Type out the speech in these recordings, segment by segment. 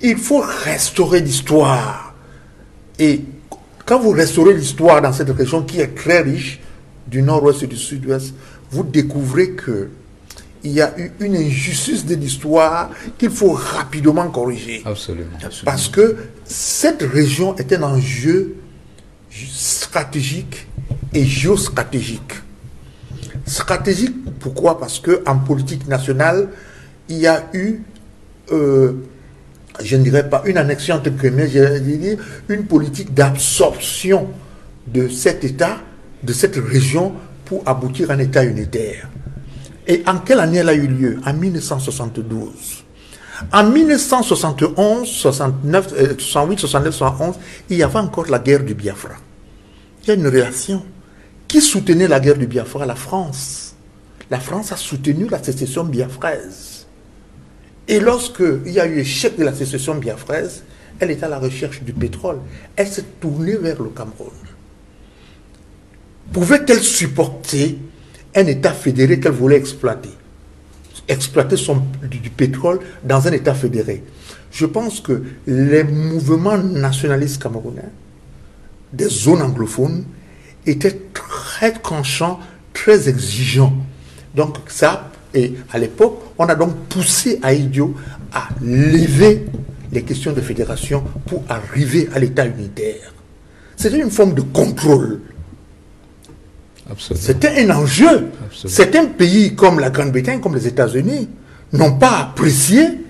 Il faut restaurer l'histoire. Et quand vous restaurez l'histoire dans cette région qui est très riche, du nord-ouest et du sud-ouest, vous découvrez que il y a eu une injustice de l'histoire qu'il faut rapidement corriger. Absolument. Parce que cette région est un enjeu stratégique et géostratégique. Stratégique, pourquoi? Parce qu'en politique nationale, il y a eu, je ne dirais pas une annexion entre guillemets, je vais dire une politique d'absorption de cet État, de cette région, pour aboutir à un État unitaire. Et en quelle année elle a eu lieu? En 1972. En 1971, 69, 68, 69, 71, il y avait encore la guerre du Biafra. Il y a une relation. Qui soutenait la guerre du Biafra? La France. La France a soutenu la sécession biafraise. Et lorsqu'il y a eu échec de la sécession biafraise, elle était à la recherche du pétrole. Elle s'est tournée vers le Cameroun. Pouvait-elle supporter un État fédéré qu'elle voulait exploiter du pétrole dans un État fédéré? Je pense que les mouvements nationalistes camerounais, des zones anglophones, étaient très tranchants, très exigeants. Donc ça, et à l'époque, on a donc poussé Ahidjo à lever les questions de fédération pour arriver à l'État unitaire. C'était une forme de contrôle. C'était un enjeu. Certains pays comme la Grande-Bretagne, comme les États-Unis, n'ont pas apprécié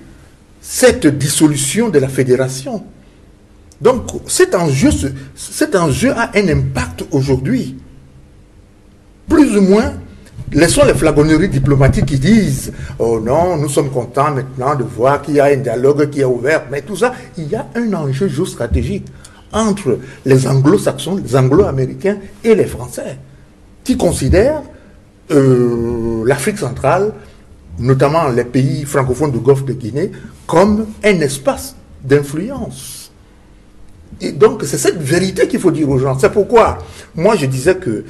cette dissolution de la fédération. Donc cet enjeu a un impact aujourd'hui. Plus ou moins, laissons les flagorneries diplomatiques qui disent « Oh non, nous sommes contents maintenant de voir qu'il y a un dialogue qui est ouvert. » Mais tout ça, il y a un enjeu géostratégique entre les anglo-saxons, les anglo-américains et les Français, qui considèrent l'Afrique centrale, notamment les pays francophones du Golfe de Guinée, comme un espace d'influence. Et donc, c'est cette vérité qu'il faut dire aux gens. C'est pourquoi, moi, je disais que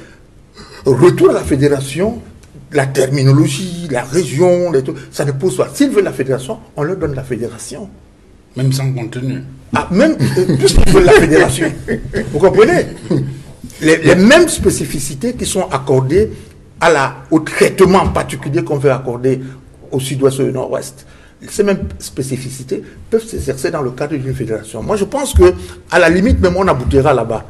retour à la fédération, la terminologie, la région, ça ne pose pas. S'ils veulent la fédération, on leur donne la fédération. Même sans contenu. Ah, même puisqu'ils veulent la fédération. Vous comprenez? Les mêmes spécificités qui sont accordées au traitement particulier qu'on veut accorder au sud-ouest et au nord-ouest. Ces mêmes spécificités peuvent s'exercer dans le cadre d'une fédération. Moi, je pense que, à la limite, même on aboutira là-bas.